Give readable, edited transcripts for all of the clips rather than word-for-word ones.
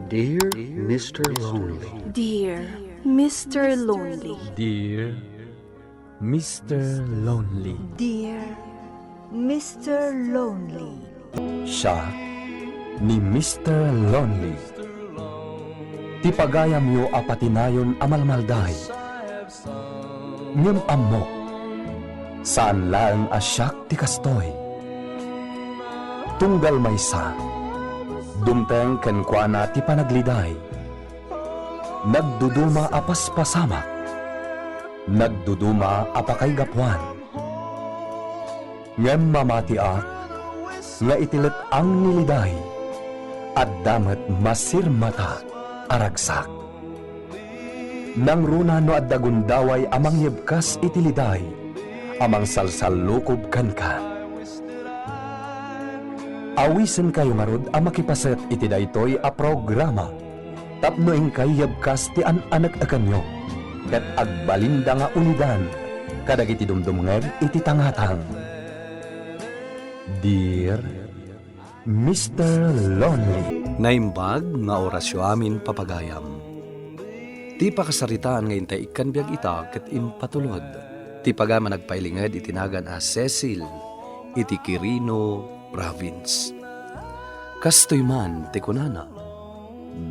Dear Mr. Lonely, Dear Mr. Lonely, Dear Mr. Lonely, Dear Mr. Lonely, siya ni Mr. Lonely. Ti pagayam yo apatinayon amalmalday. Ngem amok, saan laan asyak ti kastoy. Tunggal maysa, dumteng kenkwana ti panagliday. Nagduduma apas pasamak, nagduduma apakay gapuan. Ngem mamatiak, nga itilet ang niliday, at damat masirmata aragsak. Nang runa no at dagundaway amang yebkas itiliday, amang salsalukob kan ka. Awisen kayo ngarod ang makipaset iti daytoy a programa. Tapno ing kay yebkas ti anak akanyo, ket agbalinda nga ulidan, kadagiti dumdumngeg iti tangatang. Dear Mr. Lonely. Naimbag nga orasyo amin papagayam. Ti pakasaritaan nga intay ikan biyag ita ket impatulod. Ti pagama nagpailinged itinagan a Cecil iti Quirino Province. Kastoy man ti kunana,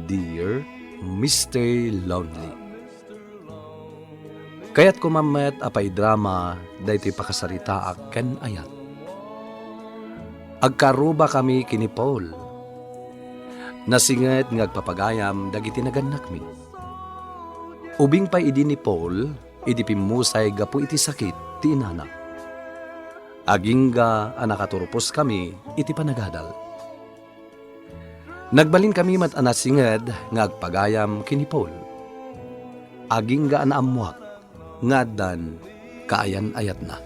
Dear Mr. Lonely. Kaya't kumamet apay drama dahi pakasarita aken ayat. Agkaruba kami kini Paul. Nasinget ngagpapagayam dagiti naganak mi. Ubing pa idi ni Paul, idi pimusay gapu iti sakit ti inana. Agingga anakaturupos kami iti panagadal. Nagbalin kami mat anasinged ngagpagayam kini Paul. Agingga anaamuak ngadan kaayan-ayat na.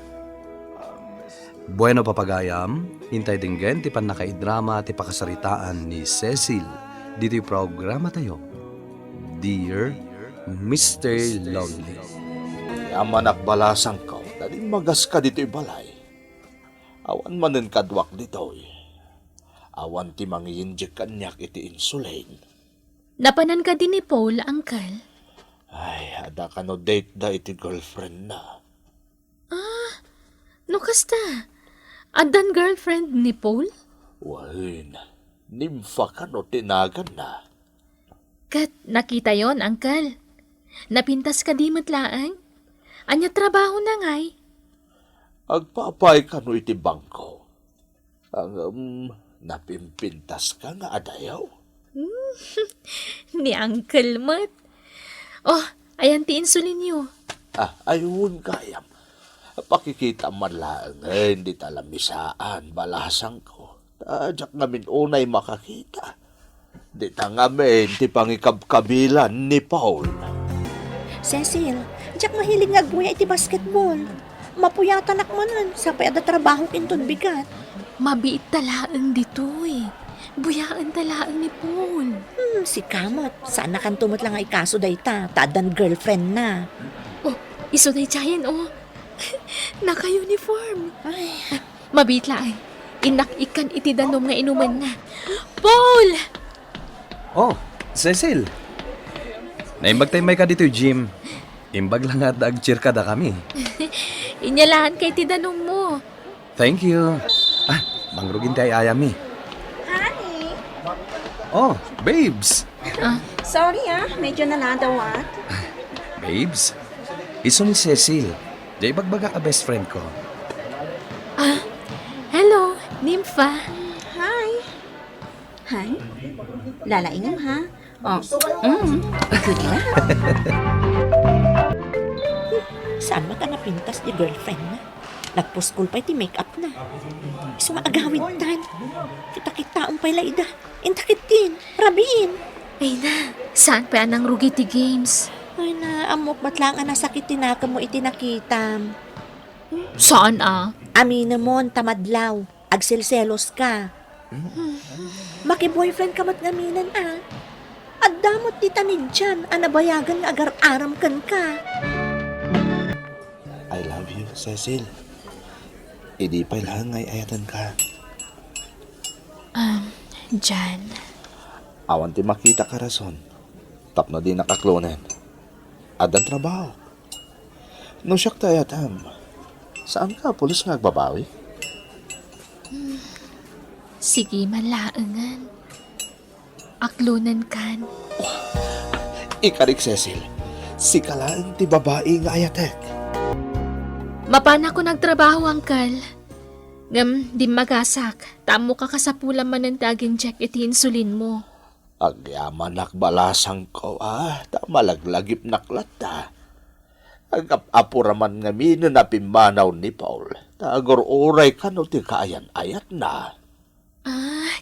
Bueno papagayam, hintay dinggen ti panakaidrama ti pakasaritaan ni Cecil dito programa tayo. Dear Mr. Lonely. Yaman balasang ka, dali magas ka dito balay. Awan manen kadwak dito Awan ti mangiyinjek kanyak iti insulin. Napanan ka din ni Paul, Uncle. Ay, ada ka no date da iti girlfriend na. No kasta? Adan girlfriend ni Paul? Wain, nimfa ka no tinagan na. Kat nakita yon, Uncle. Napintas ka di matlaang. Anya trabaho na ngay. Agpapay ka no iti bangko. Ang napimpintas ka nga adayaw. Ni Uncle Mat. Oh, ayan ti insulin niyo. Ayun kayam. Pakikita man lang, hindi talamisaan, balasang ko. Tadyak namin unay makakita. Di ta ngamin, ti pangikabkabilan ni Paul. Cecil, diyak mahilig nga agbuya iti basketball. Mapuyatan akmanan, sapay ada trabaho kintod bigat. Mabiit talaang dito eh. Buyaan talaang ni Paul. Si Kamot, saan na kan tumot lang ay kaso day ta, tadan girlfriend na. Oh, iso na itsayan oh. Naka-uniform. Ay, Mabiit lang. Inak-ikan iti danom nga inuman na. Paul! Oh, Cecil. Naimbag tayo may ka dito, Jim. Imbag lang at agcheer ka da kami. Inyalahan kay ti danom mo. Thank you. Mangrugin tayo ayami. Honey, Oh, babes. sorry medyo naladawat. Babes, iso ni Cecil. Di bagbaga ka best friend ko. Hello, Nympha. Hi. Hi. Lalaingam ha? Oh, good luck. saan man ka napintas di girlfriend na? Nagpuskul pa iti make-up na. Iso nga agawid tan. Kita-kita ang pala ida. Intakit din, rabiin. Ay na, saan pa anang rugi ti games? Ay na, amok ba't lang ang nasakit tinaka mo iti nakitam. Saan Amina mo, tamadlaw. Agselselos ka. Maki-boyfriend ka mat ngaminan At damot ti tanid dyan, anabayagan nga agar-aram kan ka. I love you, Cecil. Idi pa lang ay ayatan ka. Jan, Awan ti makita ka rason. Tapno di nakaklonen. Adan trabaho. No siyak tayo saan ka pulos nga agbabawi? Sige malaangan. Aklunan kan. Ikarik, Cecil. Si kalaan ti babae nga ayatek. Mapana ko nagtrabaho, Uncle. Ngam, di magasak. Tamo ka kasapulan man ng daging check iti insulin mo. Agyaman nakbalasang ko, ta malaglagip naklata. Agapapuraman nga mino na pimanaw ni Paul. Tagor oray ka no ti kaayan-ayat na.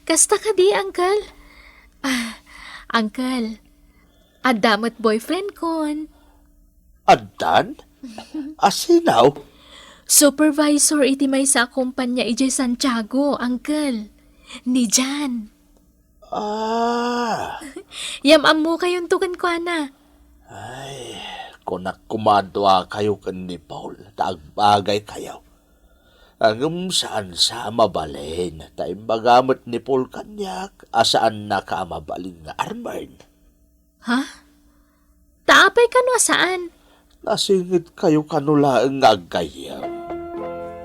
Kasta ka di, Uncle. Uncle, adamot boyfriend kon. Adan? Asinaw? Supervisor iti may sa kumpanya iti Santiago, Uncle. Ni Jan. Yamam mo kayong tugan ko, na. Kunak kumadwa kayo kan ni Paul. Tagbagay kayo. Ang saan sa mabalin. Taim bagamot ni Paul kanyak. Asaan na ka mabalin nga armard. Ha? Taapay ka no saan? Nasingit kayo kanula ang agayam.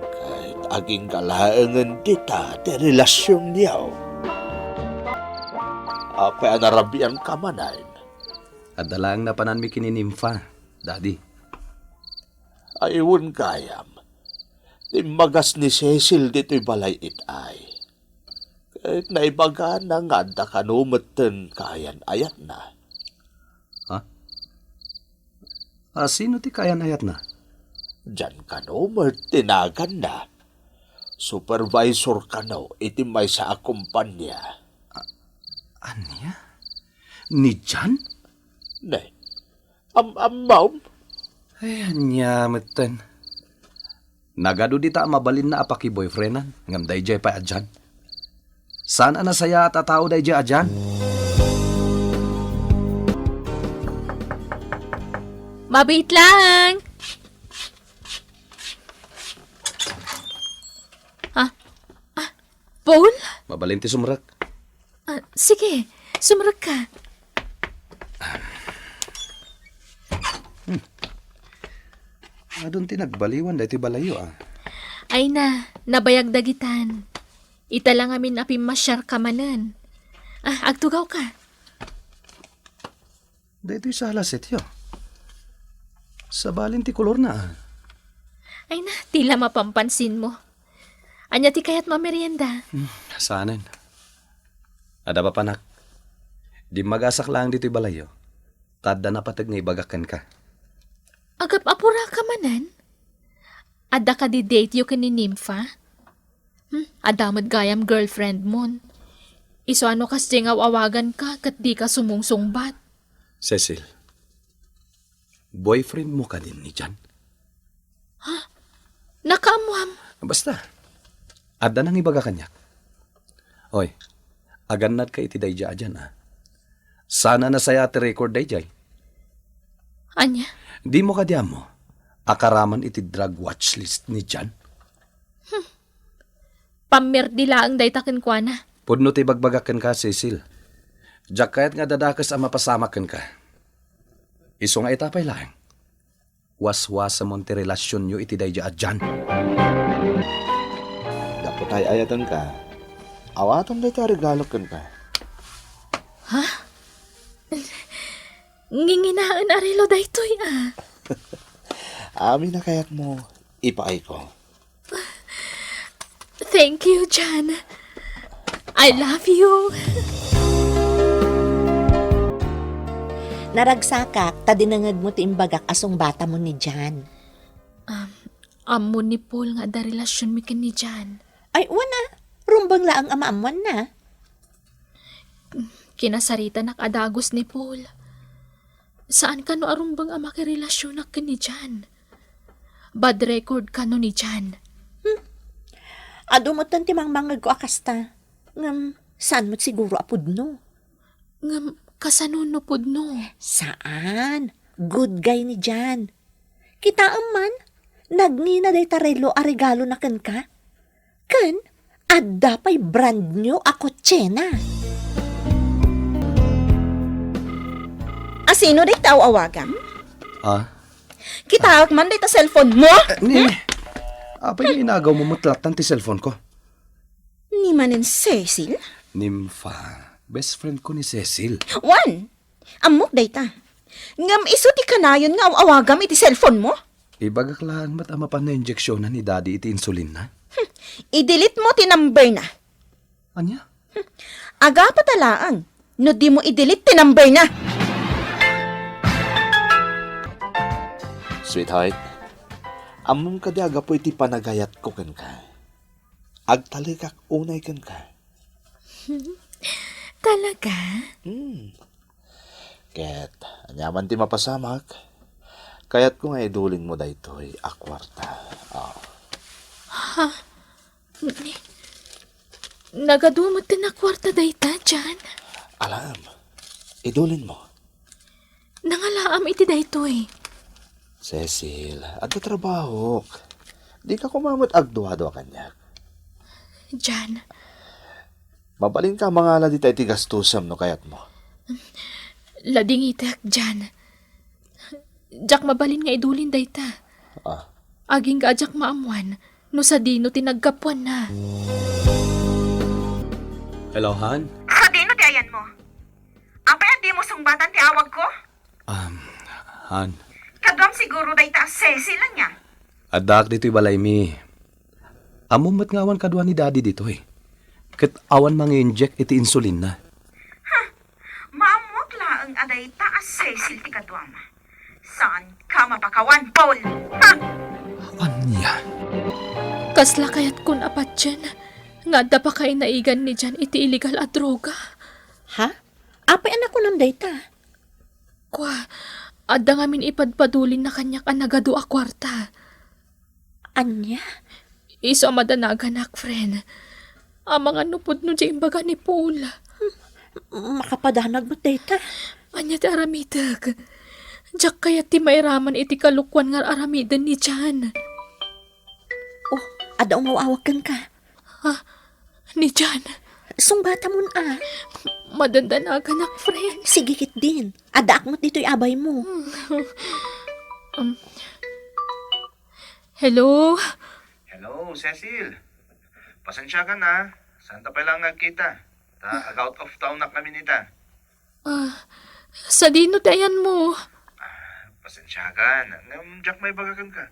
Kahit aging kalaangan kita, ti relasyon niyaw. Ako ay narabian ka manan. Adalang na panan mi kininimfa, Daddy. Ayun kayam. Timagas ni Cecil dito'y balay itay. Kahit naibaga na nga da kanumatan kayan ayat na. Sino ti kayan ayat na? Diyan kanumat tinagan na. Supervisor ka no, iti may sa akumpanya. Anya? Ni Jan? Ne, ma'am? Ay, anya, matan. Nagado di ta mabalin na apaki boyfriendan, ngam dayjay pa adyan. Saan na saya at tao dayjay adyan? Mabait lang! Paul? Mabalin ti sumrak. Sige, sumarag ka. Adun ti nagbaliwan dahi ti balayo Ay na, nabayag dagitan. Ita lang amin api masyar kamanan. Agtugaw ka. Dahi ti salas etyo. Sa balin ti kolor na Ay na, tila mapampansin mo. Anya ti kayat mamerienda. Saanan? Ada pa panak. Di magasak lang dito'y balayo. Kada napatag nga ibagakan ka. Agap apura ka manan? Ada ka di date yu ni Nympha? Adamad gayam girlfriend mon. Iso ano kas nga awagan ka kat di ka sumungsungbat. Cecil, boyfriend mo ka din ni Jan? Nakaamuam. Basta, ada nang ibaga kanyak. Hoy, aganad ka iti dayja adyan Sana na saya ati record dayjay. Anya? Di mo kadya mo, akaraman iti drug watch list ni Jan. Pamerdila ang daytakin kwa na. Pudno ti bagbagakan ka, Cecil. Diyak kahit nga dadakas ang mapasamakan ka. Iso nga itapay lang. Was-wasa mo ti relasyon nyo iti dayja adyan. Dapat ay ayatan ka. Awatan dahi ta regalo kan ka. Nginginaan arilo daytoy Amin na kayat mo, ipaay ko. Thank you, Jan. I love you. Naragsakak, tadinangag mo ti imbagak asong bata mo ni Jan. Amo ni Paul nga da relasyon mi ken ni Jan. Ay, wana. Rumbang laang amaamuan na. Kinasarita nakadagos ni Paul. Saan ka no arumbang ama ki relasyon na ken ni Jan? Bad record ka no ni Jan. Adumotan ti mangmangag ko akasta. Ngam, saan mo't siguro apud no? Ngam, kasanunupod no. Saan? Good guy ni Jan. Kita man, nagngina day tarelo a regalo na ken ka. Ken, adda pa'y brand nyo a kotsena. Asino day tao awagan? Ah? Kita man day ta cellphone mo? Ni, apa yung inagaw mo mutlatan ti cellphone ko? Ni manin Cecil? Nympha, best friend ko ni Cecil. Wan, amok day ta. Ngam iso ti kanayon nga awagam iti cellphone mo? Ibagak lang matama pa na injeksyonan ni daddy iti insulin na. I-delete mo ti number na. Anya? Aga patalaan. No di mo i-delete ti number na. Sweetheart, among kadaga po iti panagayat ko kan ka. Agtalikak unay kan ka. Talaga? Ket, anyaman ti mapasamak. Kayat ko nga idulin mo daytoy akwarta. Nagadumot din na kwarta dayta, Jan. Alam, idulin mo. Nangalaam iti daytoy. Cecil, adto trabaho. Di ka kumamot agduwa-duwa kanyak. Jan, Mabalin ka mga di tayo tigastusam no kayat mo. lading itak, Jan. Jak mabalin nga idulin dayta. Aging ka ajak maamuan, no sa dino tinagkapuan na. Hello, Han? Sa dino ti ayan mo? Apay di mo sungbatan ti awag ko? Han. Kadwam siguro day ta Cecil lang niya. Adak dito'y balay mi. Amumat ngawan kadwa ni daddy dito eh. Kat awan mang-inject iti insulin na. Maamok laang aday ta Cecil ti kadwam. Saan ka mapakawan, Paul? Ha? Anya? Kasla kayat kun apat dyan. Nga da pa kay naigan ni Jan iti illegal a droga. Ha? Apay anak ko ng data. Kwa, adda ngamin ipadpadulin na kanyak ang nagadu a kwarta. Anya? Iso madanaganak, friend. Ang mga nupod no dyan baga ni Paul. Makapadanag mo data. Anya ti aramidag. Diyak kaya ti mairaman iti kalukwan nga aramidan ni Jan. Oh, ada umawawagan ka. Ni Jan, Sungbata mo na. madandanagan friend. Sige kit din. Ada akmot dito'y abay mo. Hello? Hello, Cecil. Pasensya ka na. Santa pa lang nagkita. Out of town na kami nita. Sa dino tayan mo. Pasensya ka na. Jack may bagakan ka.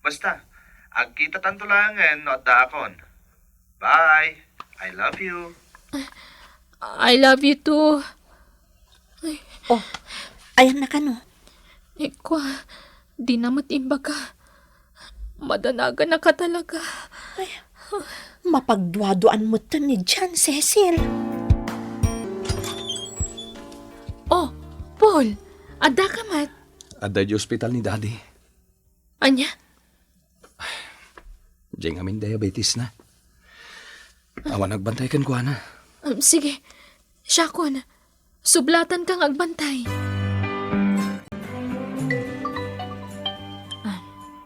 Basta, agkita tanto lang no at daakon. Bye. I love you. I love you too. Oh, ayan na ka no. Ikwa, di namat imbaga. Madanagan na ka talaga. Mapagduaduan mo to ni John, Cecil. Oh, Paul, ada ka mat. Ada di ospital ni daddy. Anya? Diyan amin diabetes na. Awan nagbantay kan kuha na. Sige, Shakon, sublatan kang agbantay.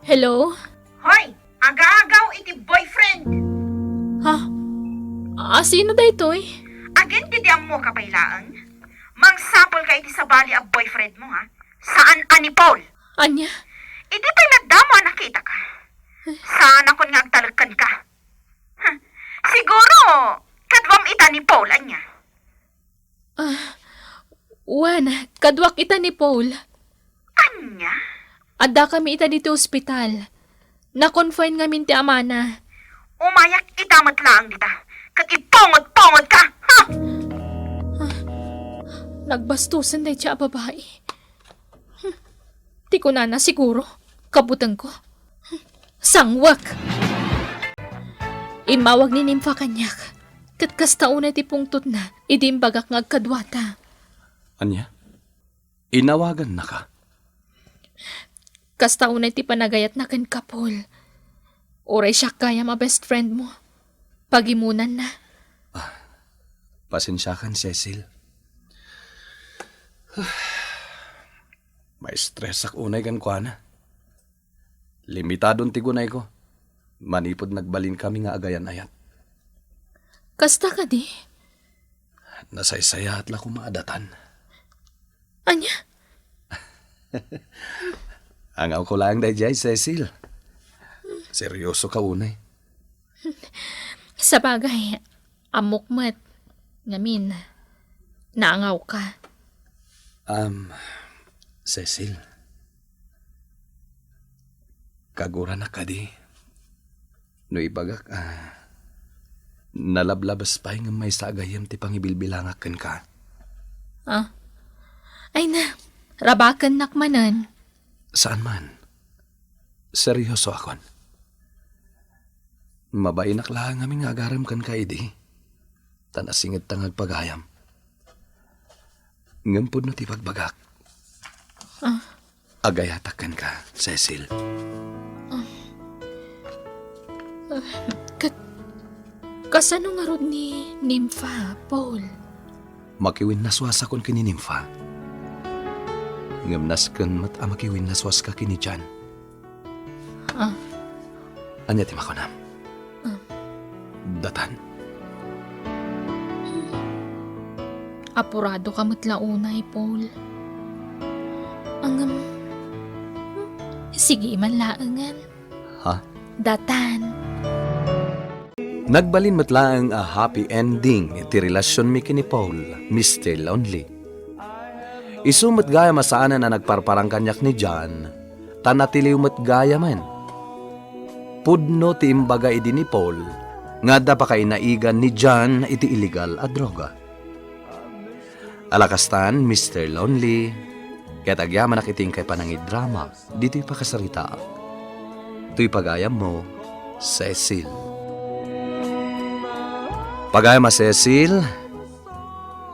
Hello? Hoy, aga-agaw iti boyfriend. Ha? Sino da ito eh? Agin ti diam mo kapailaan. Mangsapol ka iti sabali a boyfriend mo ha. Saan ani Paul? Anya? Iti pa'y nadamo nakita ka. Saan ako nga agtalagkan ka? Siguro, kadwam ita ni Paul anya. Wan, kadwak ita ni Paul. Anya? Ada kami ita dito ospital. Na-confine ngamin ti amana. Umayak itamat lang dita. Kat ipongod-pongod ka, ha? Nagbastusan day siya babae. Di ko na siguro. Kabutang ko. Sangwak! Imawag ni Nympha kanyak. Kat kastaunay ti pungtot na, idimbagak ngagkadwata. Anya? Inawagan na ka? Kastaunay ti panagayat na kan kapol. Oray siya kaya ma best friend mo. Pagimunan na. Pasensya kan, Cecil. May stress ak unay kan kuha na. Limitadon ti gunay ko. Manipod nagbalin kami nga agayan-ayat. Kasta ka di? Nasaysaya at la kumaadatan. Anya, Angaw ko lang dayjay, Cecil. Seryoso ka unay. Sa bagay, amok mat. Ngamin, naangaw ka. Cecil. Kagura na ka di. No ibagak, nalablabas pa nga may sagayam ti pangibilbilangakan ka. Ay na, rabakan nakmanan. Saan man? Seryoso akon. Mabainak lang aming agaram kan ka idi. Tanasingit tangag pagayam. Ngampod no ti pagbagak. Agayatakan ka, Cecil. Kasano nga rod ni Nympha, Paul? Makiwin naswas akon kini Nympha. Ngamnas kan mat makiwin naswas ka kini Jan. Anya ti makonam. Datan. Apurado ka matlaunay, Paul. Sige man laangan. Ha? Datan. Nagbalin matlaang a happy ending iti relasyon mi kini Paul, Mr. Lonely. Isumat gaya masaanan na nagparparang kanyak ni John, tanatiliw mat gaya man. Pudno ti imbaga idi ni Paul, nga da pa kay naigan ni John iti illegal a droga. Alakastan, Mr. Lonely, kaya't agyaman nakiting kay panangid drama, dito'y pakasarita. To'y pagayam mo, Cecil. Pagayam ma Cecil,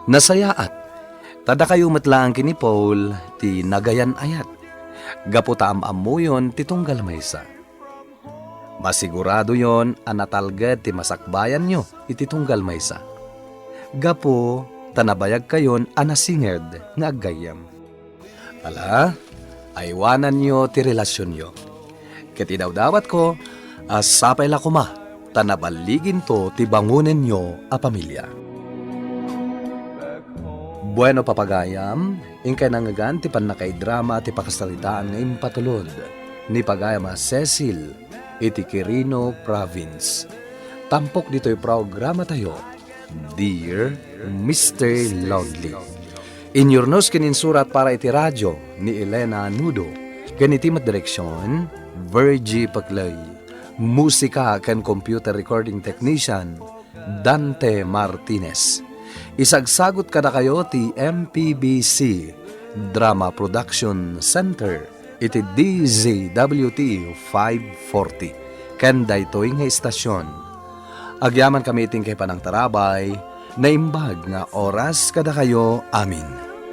nasayaat. Tada kayo matlaang kini Paul, ti nagayan ayat. Gaputa am-amu yon ti tunggal maysa. Masigurado yon anatalgad ti masakbayan nyo iti tunggal maysa. Gapo, tanabayag kayon anasingerd nga aggayam. Ala, aywanan nyo ti relasyon nyo. Kati daw dawat ko, asapay la kuma, tanabaligin to ti bangunin nyo a pamilya. Bueno papagayam, ingkay nangagan ti panakay drama ti pakasalitaan nga impatulod ni pagayam a Cecil iti Quirino Province. Tampok dito'y programa tayo, Dear Mr. Lonely. Inyornos kinin surat para iti radyo ni Elena Nudo. Kanitimat direksyon, Virgie Paclay. Musika kan computer recording technician, Dante Martinez. Isagsagot kada kayo ti MPBC Drama Production Center iti DZWT 540. Kanda ito'y nga istasyon. Agyaman kami iting kay panang tarabay, na imbag nga oras kada kayo amin.